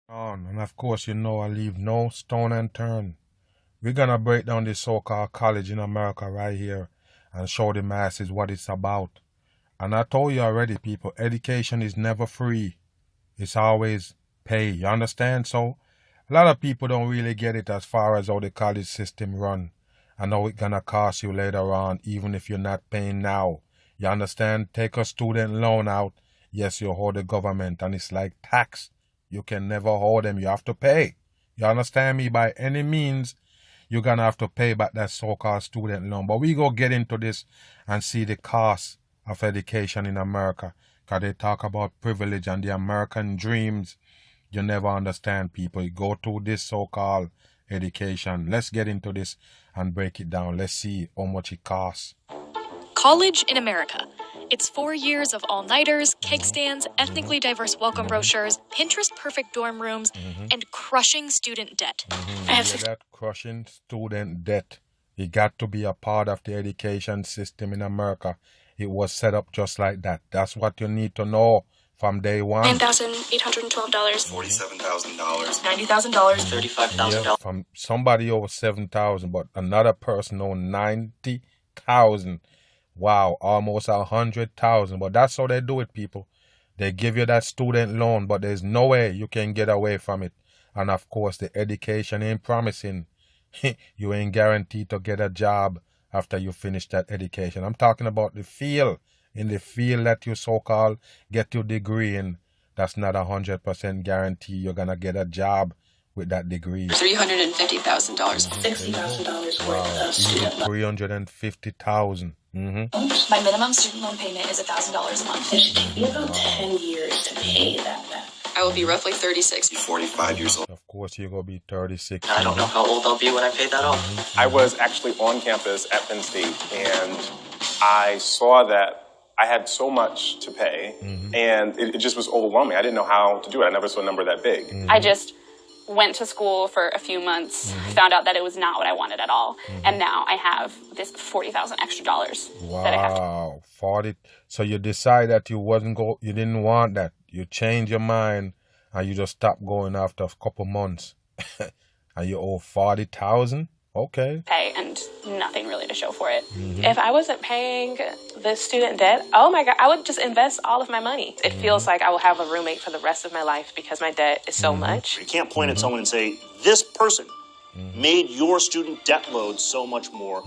And of course, you know I leave no stone unturned. We're gonna break down this so-called college in America right here and show the masses what it's about. And I told you already, people, education is never free. It's always pay. You understand? So a lot of people don't really get it as far as how the college system run and how it's gonna cost you later on, even if you're not paying now. You understand? Take a student loan out. Yes, you hold the government, and it's like tax. You can never hold them. You have to pay. You understand me? By any means, you're gonna have to pay back that so-called student loan. But we go get into this and see the cost of education in America. Because they talk about privilege and the American dreams. You never understand, people. You go through this so-called education. Let's get into this and break it down. Let's see how much it costs. College in America. It's 4 years of all-nighters, cake stands, ethnically diverse welcome brochures, Pinterest-perfect dorm rooms, and crushing student debt. I have that crushing student debt. It got to be a part of the education system in America. It was set up just like that. That's what you need to know from day one. $9,812. $47,000. $90,000. $35,000. Yeah, from somebody over 7,000, but another person owned 90,000. Wow, almost 100,000. But that's how they do it, people. They give you that student loan, but there's no way you can get away from it. And of course, the education ain't promising. You ain't guaranteed to get a job after you finish that education. I'm talking about the field. In the field that you so-called get your degree in, that's not 100% guarantee you're going to get a job with that degree. $350,000. $60,000 worth of student loan. $350,000. My minimum student loan payment is $1,000 a month. It should take me about 10 years to pay that back. I will be roughly 36. 45 years old. Of course, you're going to be 36. I don't know how old I'll be when I pay that off. I was actually on campus at Penn State, and I saw that I had so much to pay, and it just was overwhelming. I didn't know how to do it. I never saw a number that big. I just went to school for a few months, found out that it was not what I wanted at all, and now I have this $40,000 extra dollars that I have to. Wow, 40. So you decide that you didn't want that. You change your mind, and you just stop going after a couple months, and you owe 40,000. Okay. Pay and nothing really to show for it. If I wasn't paying this student debt, oh my God, I would just invest all of my money. It feels like I will have a roommate for the rest of my life because my debt is so much. You can't point at someone and say, this person made your student debt load so much more.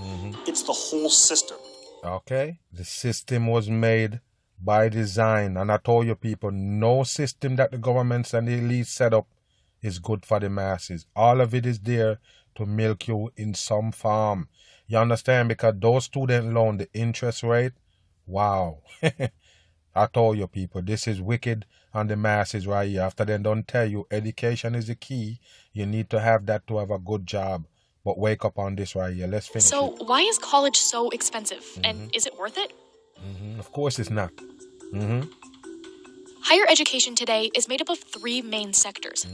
It's the whole system. Okay. The system was made by design. And I told you, people, no system that the governments and the elite set up is good for the masses. All of it is there to milk you in some form. You understand? Because those student loan, the interest rate, wow. I told you, people, this is wicked on the masses right here. After they don't tell you education is the key, you need to have that to have a good job. But wake up on this right here. Let's finish So it. why is college so expensive? And is it worth it? Of course it's not. Higher education today is made up of 3 main sectors.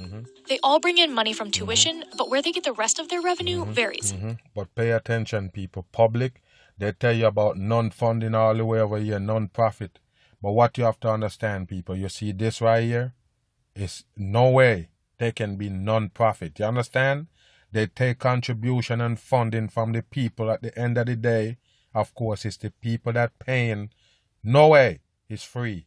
They all bring in money from tuition, but where they get the rest of their revenue varies. But pay attention, people. Public, they tell you about non-funding all the way over here, non-profit. But what you have to understand, people, you see this right here? It's no way they can be non-profit. You understand? They take contribution and funding from the people at the end of the day. Of course, it's the people that paying. No way. It's free.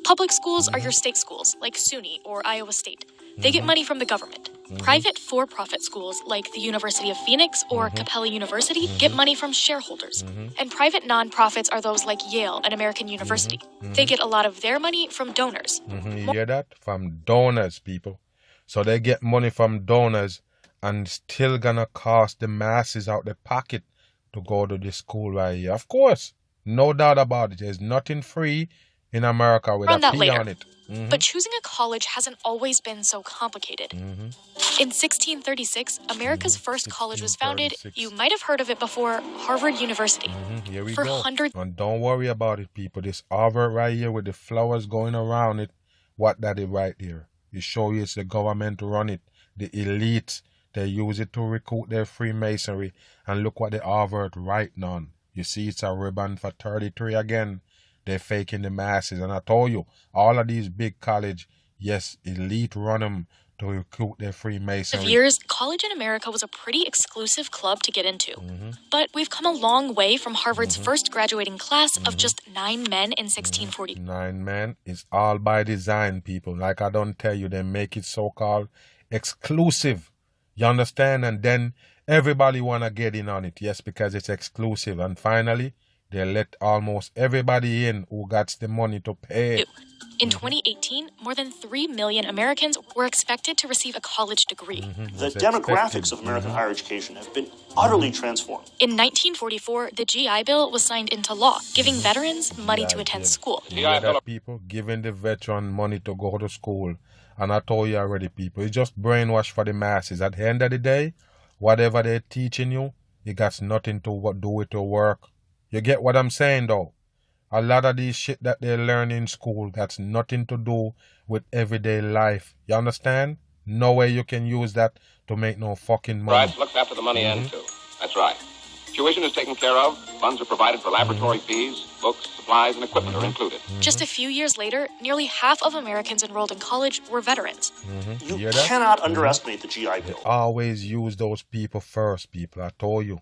Public schools are your state schools, like SUNY or Iowa State. They get money from the government. Private for-profit schools, like the University of Phoenix or Capella University, get money from shareholders. And private nonprofits are those like Yale and American University. They get a lot of their money from donors. You hear that? From donors, people. So they get money from donors and still gonna cost the masses out their pocket to go to this school right here. Of course, no doubt about it. There's nothing free in America with a P on it. But choosing a college hasn't always been so complicated. In 1636, America's first college was founded. You might have heard of it before, Harvard University. Here we For go. hundreds. And don't worry about it, people. This Harvard right here with the flowers going around it, what that is right there. It show you it's the government run it. The elites, they use it to recruit their Freemasonry. And look what the Harvard writing on. You see it's a ribbon for 33 again. They're faking the masses. And I told you, all of these big college, yes, elite run them to recruit their Freemasonry. For years, college in America was a pretty exclusive club to get into. But we've come a long way from Harvard's first graduating class of just 9 men in 1640. 9 men is all by design, people. Like I don't tell you, they make it so-called exclusive. You understand? And then everybody want to get in on it. Yes, because it's exclusive. And finally, they let almost everybody in who got the money to pay. In 2018, more than 3 million Americans were expected to receive a college degree. The demographics of American higher education have been utterly transformed. In 1944, the GI Bill was signed into law, giving veterans money to attend school. People giving the veteran money to go to school. And I told you already, people, it's just brainwash for the masses. At the end of the day, whatever they're teaching you, it got nothing to do with your work. You get what I'm saying, though? A lot of these shit that they learn in school got nothing to do with everyday life. You understand? No way you can use that to make no fucking money. Right, looks after the money end, too. That's right. Tuition is taken care of, funds are provided for laboratory fees, books, supplies, and equipment are included. Just a few years later, nearly half of Americans enrolled in college were veterans. You cannot underestimate the GI Bill. Always use those people first, people. I told you.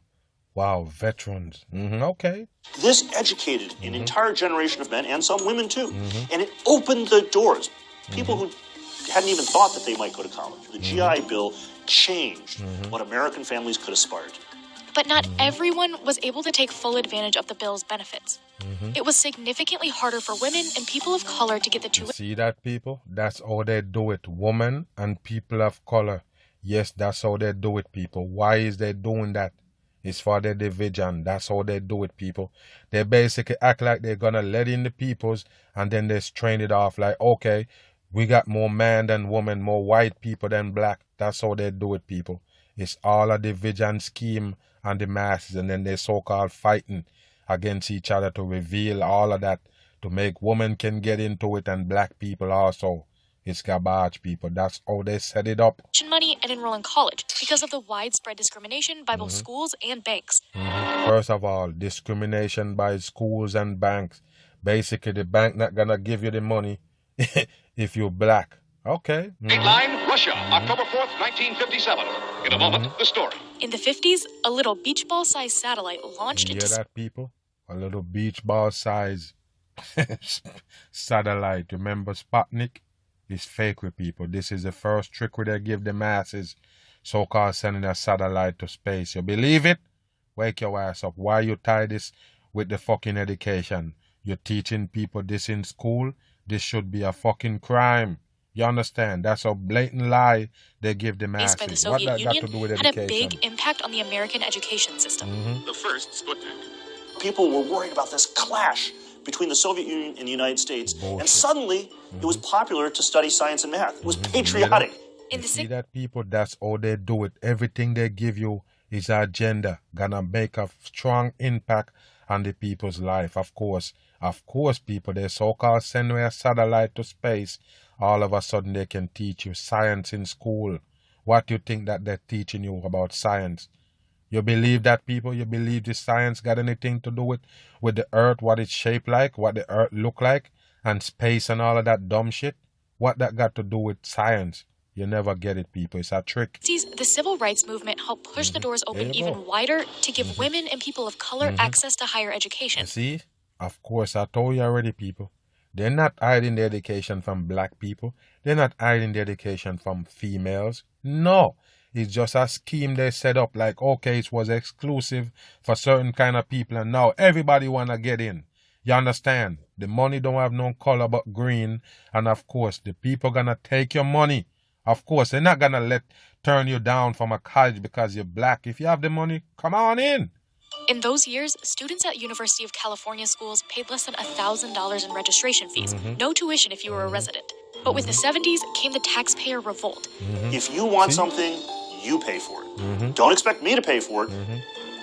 Wow, veterans. Okay. This educated an entire generation of men and some women too. And it opened the doors. People who hadn't even thought that they might go to college. The GI Bill changed what American families could aspire to. But not everyone was able to take full advantage of the bill's benefits. It was significantly harder for women and people of color to get the tuition. See that, people? That's how they do it. Women and people of color. Yes, that's how they do it, people. Why is they doing that? It's for their division. That's how they do it, people. They basically act like they're going to let in the peoples and then they strain it off like, okay, we got more man than woman, more white people than black. That's how they do it, people. It's all a division scheme on the masses, and then they so-called fighting against each other to reveal all of that, to make women can get into it and black people also. It's garbage, people. That's how they set it up. Money and enroll in college because of the widespread discrimination by both schools and banks. First of all, discrimination by schools and banks. Basically, the bank not gonna give you the money if you're black. Okay. Dateline, Russia, October 4th, 1957. In a moment, the story. In the 50s, a little beach ball sized satellite launched You into hear that, people? A little beach ball size satellite. Remember Sputnik? It's fake with people. This is the first trick where they give the masses, so-called sending a satellite to space. You believe it? Wake your ass up. Why you tie this with the fucking education? You're teaching people this in school? This should be a fucking crime. You understand? That's a blatant lie they give the masses. By the Soviet what that Union got to do with had education? a big impact on the American education system. The first Sputnik. People were worried about this clash between the Soviet Union and the United States. Bullshit. And suddenly, it was popular to study science and math. It was patriotic. In the See that, people? That's how they do it. Everything they give you is an agenda. Gonna make a strong impact on the people's life. Of course, people, they so-called send a satellite to space. All of a sudden, they can teach you science in school. What do you think that they're teaching you about science? You believe that, people? You believe the science got anything to do with the earth, what it's shaped like, what the earth look like, and space and all of that dumb shit? What that got to do with science? You never get it, people. It's a trick. The civil rights movement helped push the doors open even wider to give women and people of color access to higher education. See? Of course, I told you already, people. They're not hiding the education from black people. They're not hiding the education from females. No. It's just a scheme they set up like, okay, it was exclusive for certain kind of people and now everybody want to get in. You understand? The money don't have no color but green. And of course, the people going to take your money. Of course, they're not going to turn you down from a college because you're black. If you have the money, come on in. In those years, students at University of California schools paid less than $1,000 in registration fees. No tuition if you were a resident. But with the 70s came the taxpayer revolt. If you want something, you pay for it. Don't expect me to pay for it.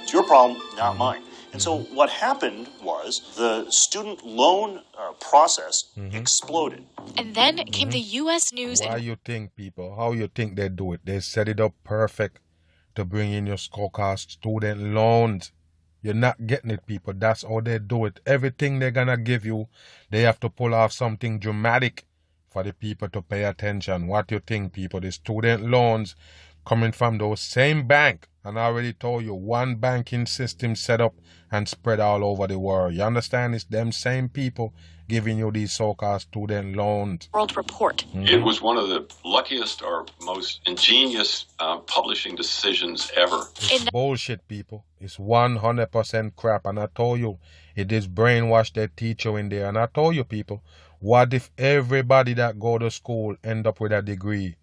It's your problem, not mine. And so what happened was the student loan process exploded. And then came the U.S. News. Why you think, people? How you think they do it? They set it up perfect to bring in your so-called student loans. You're not getting it, people. That's how they do it. Everything they're going to give you, they have to pull off something dramatic for the people to pay attention. What you think, people? The student loans coming from those same bank. And I already told you, one banking system set up and spread all over the world. You understand? It's them same people giving you these so-called student loans. World Report. It was one of the luckiest or most ingenious publishing decisions ever. Bullshit, people. It's 100% crap. And I told you, it is brainwash they teach you in there. And I told you, people, what if everybody that go to school end up with a degree?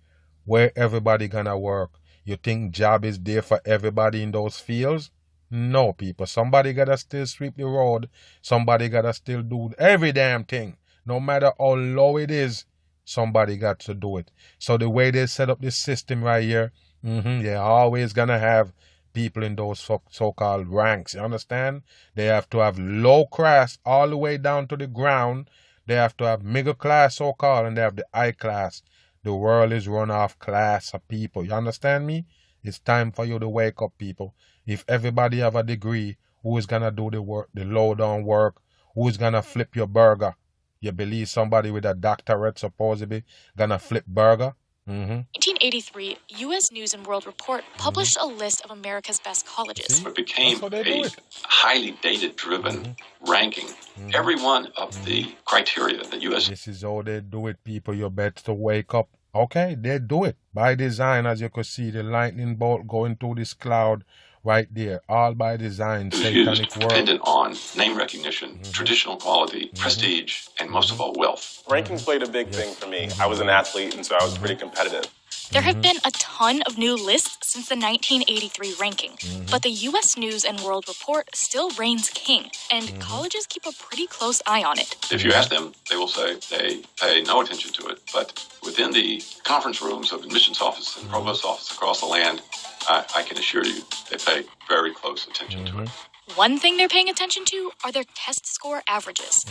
Where everybody gonna work? You think job is there for everybody in those fields? No, people. Somebody gotta still sweep the road. Somebody gotta still do every damn thing. No matter how low it is, somebody got to do it. So the way they set up this system right here, they're always gonna have people in those so-called ranks. You understand? They have to have low class all the way down to the ground. They have to have middle class so-called, and they have the high class. The world is run off class of people. You understand me? It's time for you to wake up, people. If everybody have a degree, who is going to do the work, the low-down work? Who is going to flip your burger? You believe somebody with a doctorate supposedly going to flip burger? 1983, U.S. News and World Report published a list of America's best colleges. It became a highly data-driven ranking. Every one of the criteria that U.S. This is how they do it, people. You better to wake up. Okay, they do it by design. As you can see, the lightning bolt going through this cloud right there, all by design. Satanic work. Dependent on name recognition, traditional quality, prestige, and most of all, wealth. Rankings played a big thing for me. I was an athlete, and so I was pretty competitive. There have been a ton of new lists since the 1983 ranking, but the U.S. News and World Report still reigns king, and colleges keep a pretty close eye on it. If you ask them, they will say they pay no attention to it, but within the conference rooms of admissions office and provost office across the land, I can assure you they pay very close attention to it. One thing they're paying attention to are their test score averages.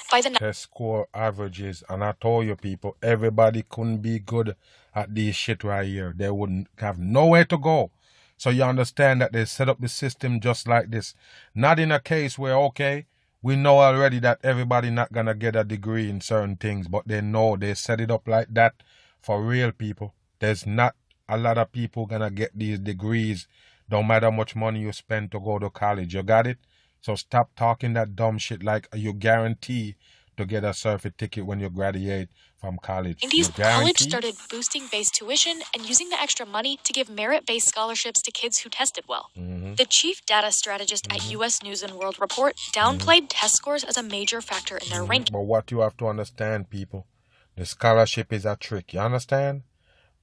By the test score averages, and I told you, people, everybody couldn't be good at this shit right here. They wouldn't have nowhere to go. So you understand that they set up the system just like this. Not in a case where, okay, we know already that everybody not gonna get a degree in certain things, but they know they set it up like that for real, people. There's not a lot of people gonna get these degrees. Don't matter how much money you spend to go to college. You got it? So stop talking that dumb shit like you guarantee to get a certificate when you graduate from college. In these, college started boosting base tuition and using the extra money to give merit-based scholarships to kids who tested well. The chief data strategist at U.S. News and World Report downplayed test scores as a major factor in their ranking. But what you have to understand, people, the scholarship is a trick. You understand?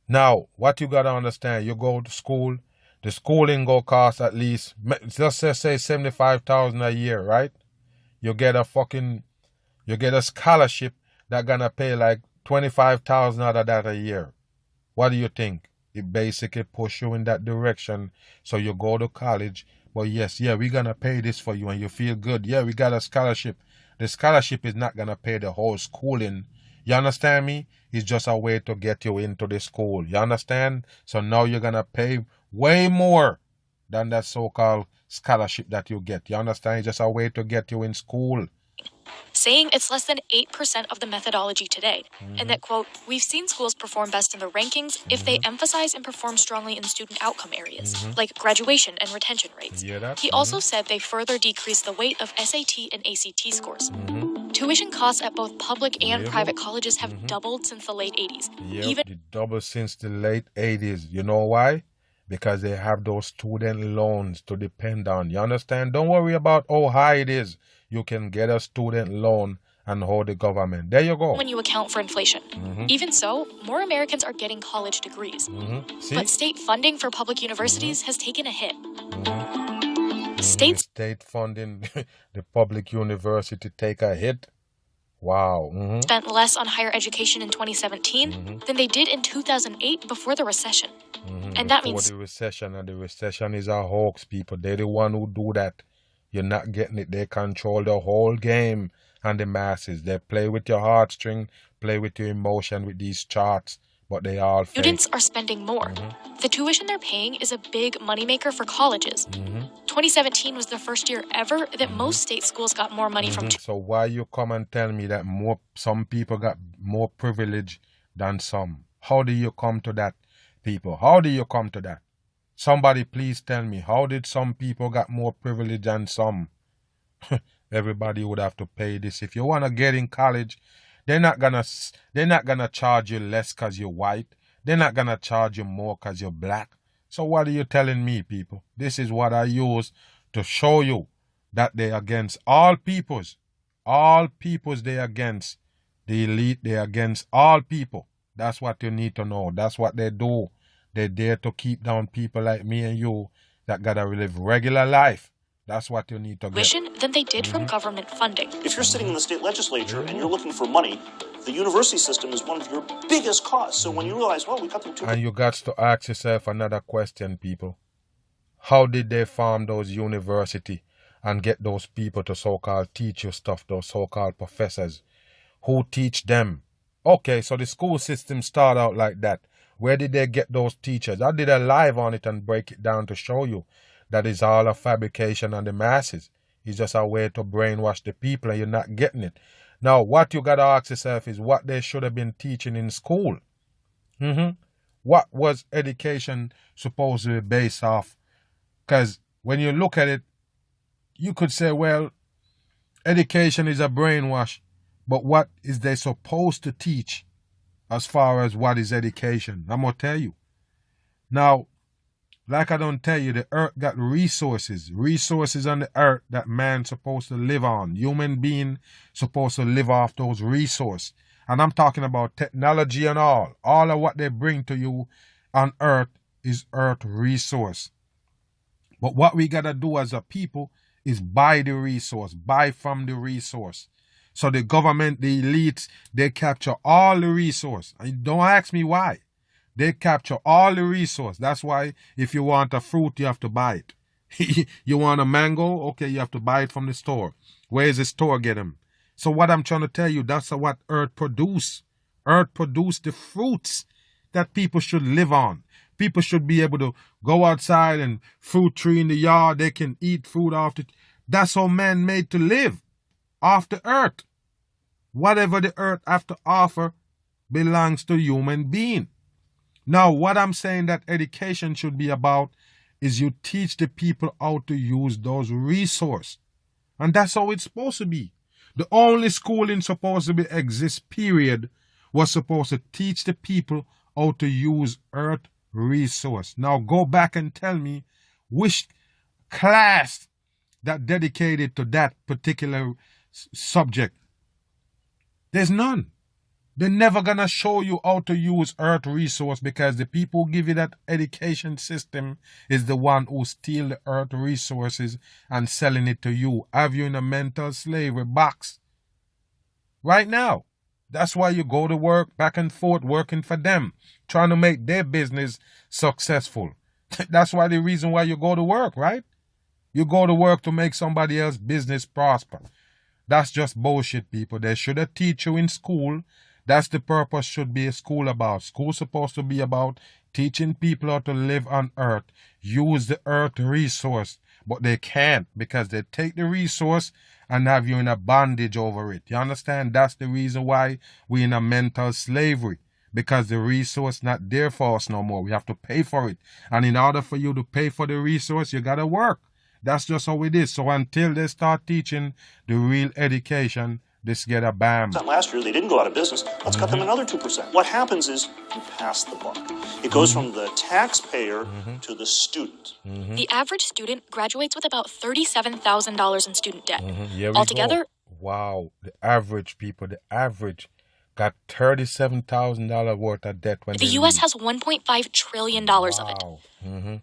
Now, what you got to understand, you go to school, the schooling go cost at least, let's say $75,000 a year, right? You get a scholarship that gonna pay like $25,000 out of that a year. What do you think? It basically push you in that direction. So you go to college, but yes, we're gonna pay this for you and you feel good. Yeah, we got a scholarship. The scholarship is not gonna pay the whole schooling. You understand me? It's just a way to get you into the school. You understand? So now you're gonna pay way more than that so-called scholarship that you get. You understand? It's just a way to get you in school. Saying it's less than 8% of the methodology today, and that, quote, we've seen schools perform best in the rankings if they emphasize and perform strongly in student outcome areas, like graduation and retention rates. He also said they further decreased the weight of SAT and ACT scores. Tuition costs at both public and private colleges have doubled since the late 80s. It doubled since the late 80s. You know why? Because they have those student loans to depend on. You understand? Don't worry about how high it is. You can get a student loan and hold the government. There you go. When you account for inflation. Even so, more Americans are getting college degrees. But state funding for public universities has taken a hit. State funding, the public university take a hit. Wow. Spent less on higher education in 2017 than they did in 2008 before the recession. And that means... the recession is a hoax, people. They're the one who do that. You're not getting it. They control the whole game and the masses. They play with your heartstring, play with your emotion with these charts, but they all fake. Students are spending more. The tuition they're paying is a big moneymaker for colleges. 2017 was the first year ever that most state schools got more money from... So why you come and tell me that some people got more privilege than some. How do you come to that, people? How do you come to that? Somebody please tell me, how did some people got more privilege than some? Everybody would have to pay this. If you want to get in college, they're not gonna charge you less because you're white. They're not gonna charge you more because you're black. So what are you telling me, people? This is what I use to show you that they're against all peoples. All peoples they're against. The elite, they're against all people. That's what you need to know. That's what they do. They're there to keep down people like me and you that gotta live regular life. That's what you need to get. Than they did from government funding. If you're sitting in the state legislature and you're looking for money, the university system is one of your biggest costs. So when you realize, well, we cut them too. And you got to ask yourself another question, people. How did they form those universities and get those people to so-called teach you stuff, those so-called professors? Who teach them? Okay, so the school system started out like that. Where did they get those teachers? I did a live on it and break it down to show you that is all a fabrication on the masses. It's just a way to brainwash the people and you're not getting it. Now, what you got to ask yourself is what they should have been teaching in school. What was education supposed to be based off? Because when you look at it, you could say, well, education is a brainwash, but what is they supposed to teach as far as what is education? I'm going to tell you. Now, like I don't tell you, the earth got resources on the earth that man's supposed to live on. Human being supposed to live off those resources. And I'm talking about technology and all. All of what they bring to you on earth is earth resource. But what we got to do as a people is buy the resource, buy from the resource. So the government, the elites, they capture all the resource. And don't ask me why. They capture all the resource. That's why if you want a fruit, you have to buy it. You want a mango? Okay, you have to buy it from the store. Where is the store get them? So what I'm trying to tell you, that's what earth produce. Earth produce the fruits that people should live on. People should be able to go outside and fruit tree in the yard. They can eat food off the... That's how man made to live. Off the earth. Whatever the earth have to offer belongs to human being. Now, what I'm saying that education should be about is you teach the people how to use those resources. And that's how it's supposed to be. The only schooling supposed to be exist, period, was supposed to teach the people how to use earth resource. Now, go back and tell me which class that dedicated to that particular subject. There's none. They're never going to show you how to use earth resource because the people who give you that education system is the one who steal the earth resources and selling it to you. Have you in a mental slavery box right now. That's why you go to work back and forth working for them, trying to make their business successful. That's why the reason why you go to work, right? You go to work to make somebody else's business prosper. That's just bullshit, people. They should have teach you in school. That's the purpose should be a school about. School's supposed to be about teaching people how to live on earth, use the earth resource, but they can't because they take the resource and have you in a bondage over it. You understand? That's the reason why we're in a mental slavery, because the resource not there for us no more. We have to pay for it. And in order for you to pay for the resource, you got to work. That's just how it is. So until they start teaching the real education, this get a bam. Last year, they didn't go out of business. Let's cut them another 2%. What happens is you pass the buck. It goes from the taxpayer to the student. The average student graduates with about $37,000 in student debt. Altogether, wow, the average people, the average got $37,000 worth of debt when the U.S. has $1.5 trillion of it.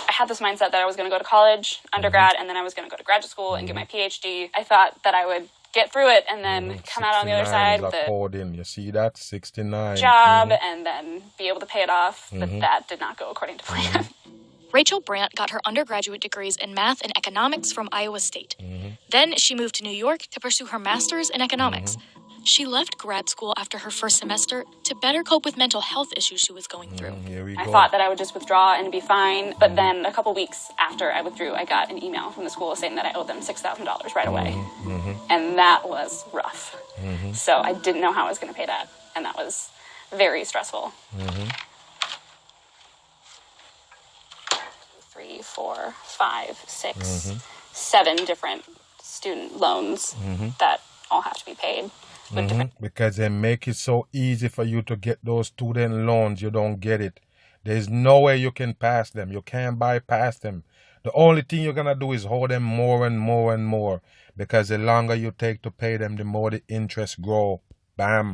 I had this mindset that I was going to go to college, undergrad, and then I was going to go to graduate school and get my PhD. I thought that I would get through it and then come out on the other side with a you see that? 69 job and then be able to pay it off. But that did not go according to plan. Rachel Brandt got her undergraduate degrees in math and economics from Iowa State. Then she moved to New York to pursue her master's in economics. She left grad school after her first semester to better cope with mental health issues she was going through. I thought that I would just withdraw and be fine, but then a couple weeks after I withdrew, I got an email from the school saying that I owed them $6,000 right away. And that was rough. So I didn't know how I was going to pay that, and that was very stressful. 3, 4, 5, 6, 7 different student loans that all have to be paid. Because they make it so easy for you to get those student loans, you don't get it. There's no way you can pass them. You can't bypass them. The only thing you're going to do is hold them more and more and more, because the longer you take to pay them, the more the interest grow. Bam.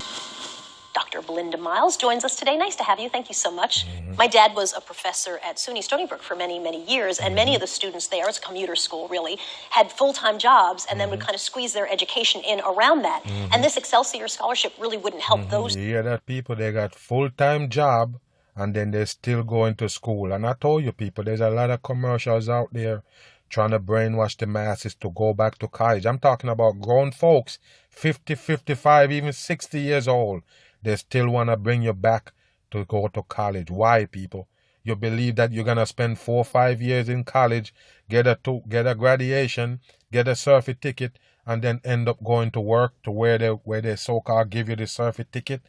Dr. Belinda Miles joins us today. Nice to have you. Thank you so much. My dad was a professor at SUNY Stony Brook for many, many years, and many of the students there, it's a commuter school really, had full-time jobs and then would kind of squeeze their education in around that. And this Excelsior scholarship really wouldn't help those. You hear that, people? They got full-time job and then they're still going to school. And I told you, people, there's a lot of commercials out there trying to brainwash the masses to go back to college. I'm talking about grown folks, 50, 55, even 60 years old. They still want to bring you back to go to college. Why, people? You believe that you're going to spend 4 or 5 years in college, get a graduation, get a survey ticket, and then end up going to work to where they so-called give you the survey ticket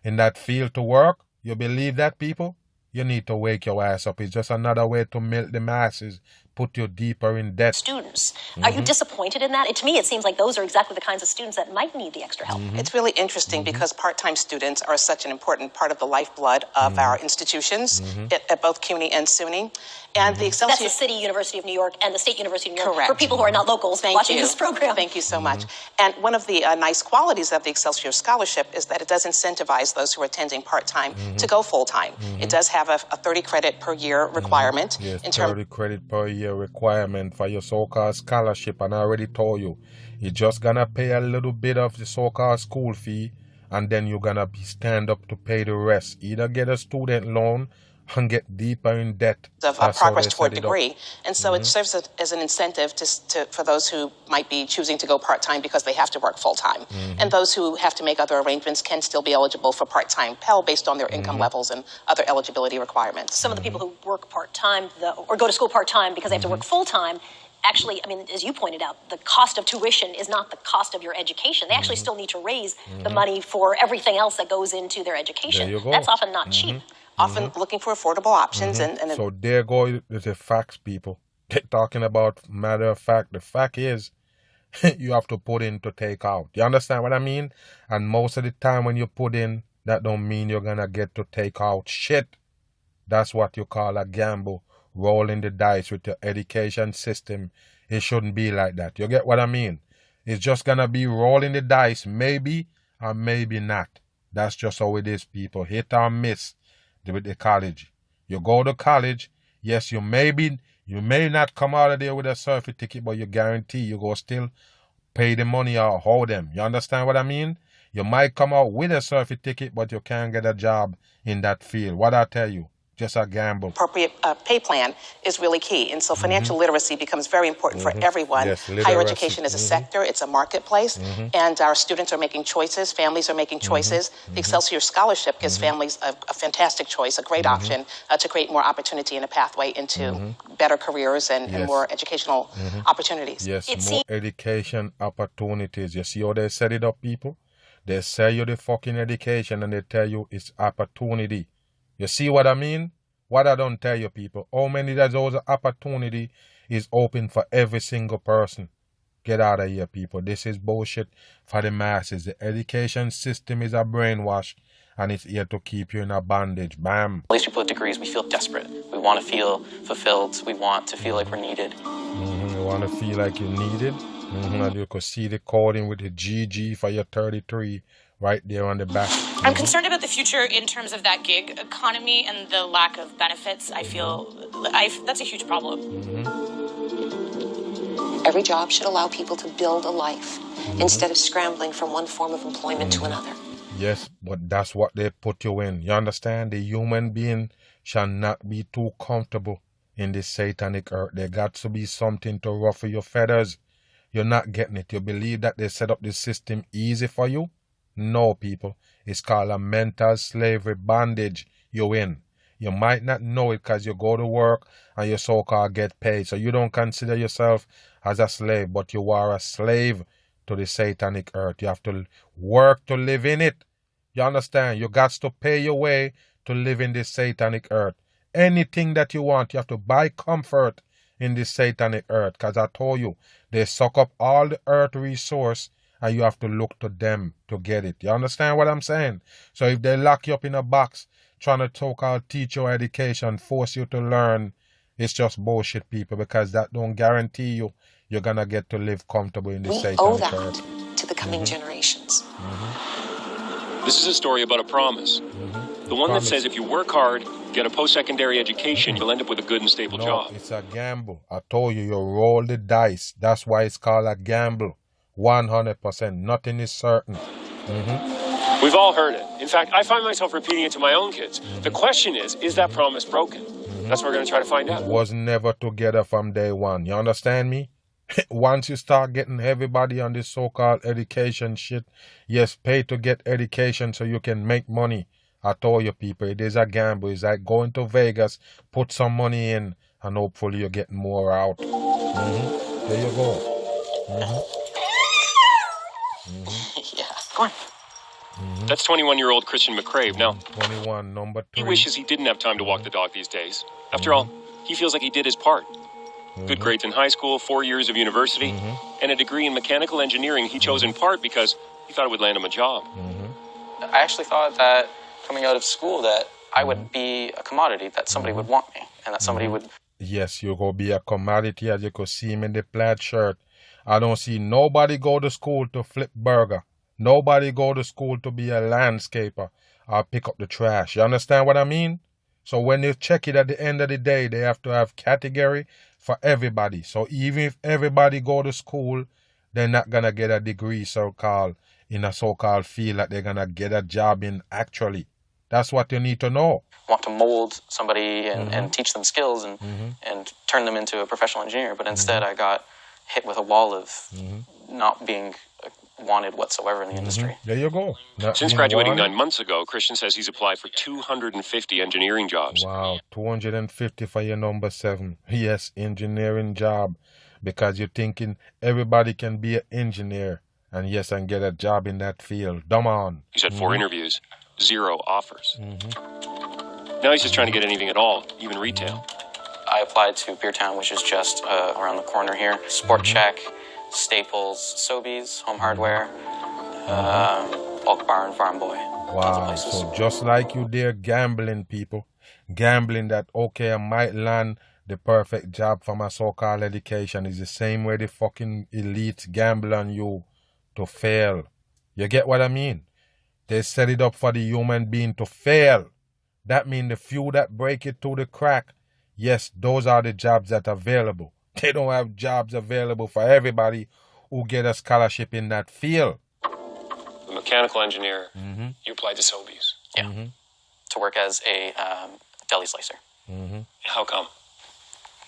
in that field to work? You believe that, people? You need to wake your ass up. It's just another way to milk the masses, put you deeper in debt. Students. Are you disappointed in that? To me, it seems like those are exactly the kinds of students that might need the extra help. It's really interesting because part-time students are such an important part of the lifeblood of our institutions at both CUNY and SUNY. And the Excelsior... That's the City University of New York and the State University of New York. Correct. For people who are not locals watching this program. Thank you so much. And one of the nice qualities of the Excelsior Scholarship is that it does incentivize those who are attending part-time to go full-time. It does have a 30 credit per year requirement. Yes, 30 credit per year requirement for your so-called scholarship. And I already told you, you're just going to pay a little bit of the so-called school fee, and then you're going to stand up to pay the rest. Either get a student loan and get deeper in debt. Of progress toward degree. And so it serves as an incentive for those who might be choosing to go part-time because they have to work full-time. And those who have to make other arrangements can still be eligible for part-time Pell based on their income levels and other eligibility requirements. Some of the people who work part-time or go to school part-time because they have to work full-time, actually, I mean, as you pointed out, the cost of tuition is not the cost of your education. They actually still need to raise the money for everything else that goes into their education. There you go. That's often not cheap. Often looking for affordable options. So there go the facts, people. They're talking about matter of fact. The fact is, you have to put in to take out. You understand what I mean? And most of the time when you put in, that don't mean you're going to get to take out shit. That's what you call a gamble. Rolling the dice with your education system. It shouldn't be like that. You get what I mean? It's just going to be rolling the dice, maybe or maybe not. That's just how it is, people. Hit or miss with the college. You go to college, yes, you may not come out of there with a survey ticket, but you guarantee you go still pay the money or hold them. You understand what I mean? You might come out with a survey ticket, but you can't get a job in that field. What I tell you? Just a gamble. Appropriate pay plan is really key. And so financial literacy becomes very important for everyone. Yes, higher education is a sector, it's a marketplace, and our students are making choices, families are making choices. The Excelsior Scholarship gives families a fantastic choice, a great option to create more opportunity and a pathway into better careers and more educational opportunities. Yes, more education opportunities. You see how they set it up, people? They sell you the fucking education and they tell you it's opportunity. You see what I mean? What I don't tell you, people. How many of those opportunity is open for every single person? Get out of here, people. This is bullshit for the masses. The education system is a brainwash, and it's here to keep you in a bondage. Bam. At least people with degrees, we feel desperate. We want to feel fulfilled. We want to feel like we're needed. You want to feel like you're needed? And you could see the coding with the GG for your 33. Right there on the back. I'm concerned about the future in terms of that gig economy and the lack of benefits. I feel that's a huge problem. Every job should allow people to build a life instead of scrambling from one form of employment to another. Yes, but that's what they put you in. You understand? The human being shall not be too comfortable in this satanic earth. There got to be something to ruffle your feathers. You're not getting it. You believe that they set up this system easy for you? No, people. It's called a mental slavery bondage you're in. You might not know it because you go to work and you so-called get paid. So you don't consider yourself as a slave, but you are a slave to the satanic earth. You have to work to live in it. You understand? You got to pay your way to live in this satanic earth. Anything that you want, you have to buy comfort in this satanic earth. Because I told you, they suck up all the earth resource and you have to look to them to get it. You understand what I'm saying? So if they lock you up in a box, trying to so-called teach you education, force you to learn, it's just bullshit, people, because that don't guarantee you're going to get to live comfortable in this satanic owe that earth. to the coming generations. This is a story about a promise. The one that says if you work hard, get a post-secondary education, you'll end up with a good and stable job. It's a gamble. I told you, you roll the dice. That's why it's called a gamble. 100%. Nothing is certain. We've all heard it. In fact, I find myself repeating it to my own kids. The question is that promise broken? That's what we're going to try to find out. It was never together from day one. You understand me? Once you start getting everybody on this so-called education shit, yes, pay to get education so you can make money. I told you, people, it is a gamble. It's like going to Vegas, put some money in, and hopefully you're getting more out. There you go. Yeah, go on. That's 21-year-old Christian McCrave. Now, 21, number 3. He wishes he didn't have time to walk the dog these days. After all, he feels like he did his part. Good grades in high school, 4 years of university, and a degree in mechanical engineering he chose in part because he thought it would land him a job. I actually thought that coming out of school that I would be a commodity, that somebody would want me, and that somebody would... Yes, you're going to be a commodity, as you could see him in the plaid shirt. I don't see nobody go to school to flip burger. Nobody go to school to be a landscaper or pick up the trash. You understand what I mean? So when you check it at the end of the day, they have to have category for everybody. So even if everybody go to school, they're not going to get a degree so-called in a so-called field that they're going to get a job in actually. That's what you need to know. Want to mold somebody and teach them skills and turn them into a professional engineer. But instead I got hit with a wall of not being wanted whatsoever in the industry. There you go. Since graduating 9 months ago, Christian says he's applied for 250 engineering jobs. Wow, 250 for your number 7. Yes, engineering job. Because you're thinking everybody can be an engineer and yes, and get a job in that field. Come on. He's had 4 interviews, 0 offers. Now he's just trying to get anything at all, even retail. I applied to Beer Town, which is just around the corner here. Sport Check, Staples, Sobeys, Home Hardware, Bulk Bar and Farm Boy. Wow, so just like you there gambling, people. Gambling that, okay, I might land the perfect job for my so-called education is the same way the fucking elites gamble on you to fail. You get what I mean? They set it up for the human being to fail. That means the few that break it through the crack, yes, those are the jobs that are available. They don't have jobs available for everybody who get a scholarship in that field. The mechanical engineer, you applied to Sobeys. Yeah. To work as a deli slicer. How come?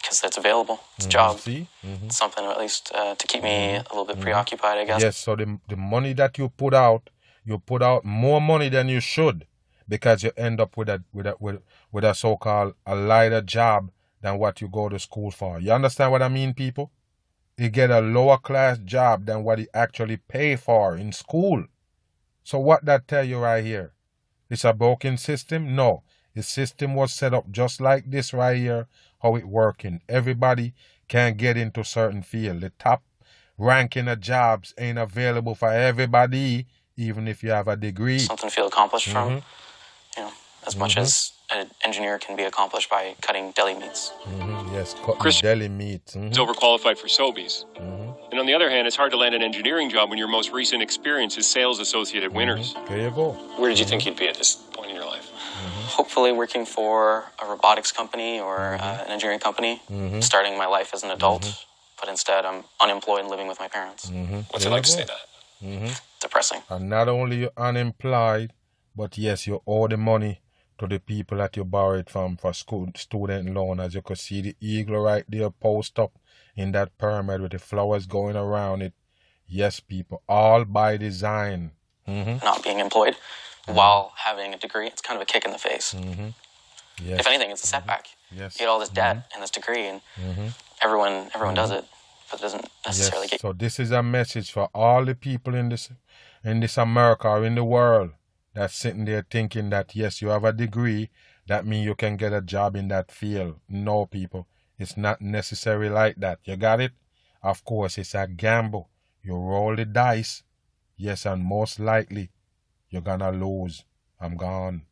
Because it's available. It's a job. See? It's something at least to keep me a little bit preoccupied, I guess. Yes, so the money that you put out more money than you should because you end up with a so-called a lighter job than what you go to school for. You understand what I mean, people? You get a lower class job than what you actually pay for in school. So what that tell you right here? It's a broken system? No. The system was set up just like this right here, how it working. Everybody can get into certain field. The top ranking of jobs ain't available for everybody, even if you have a degree. Something to feel accomplished from, as much as an engineer can be accomplished by cutting deli meats. Yes, cutting deli meats. He's overqualified for Sobeys. And on the other hand, it's hard to land an engineering job when your most recent experience is sales associate at Winners. There you go. Where did you think you'd be at this point in your life? Hopefully working for a robotics company or an engineering company, starting my life as an adult, but instead I'm unemployed and living with my parents. What's it like to say that? Depressing. And not only you're unemployed, but yes, you owe the money to the people that you borrowed from for student loan. As you could see the eagle right there post up in that pyramid with the flowers going around it. Yes, people, all by design. not being employed while having a degree. It's kind of a kick in the face. Yes. If anything, it's a setback. Yes. You get all this debt and this degree, and everyone does it, but it doesn't necessarily Yes. get. So this is a message for all the people in this America or in the world that's sitting there thinking that yes, you have a degree, that means you can get a job in that field. No, people, it's not necessarily like that. You got it? Of course, it's a gamble. You roll the dice, yes, and most likely you're gonna lose. I'm gone.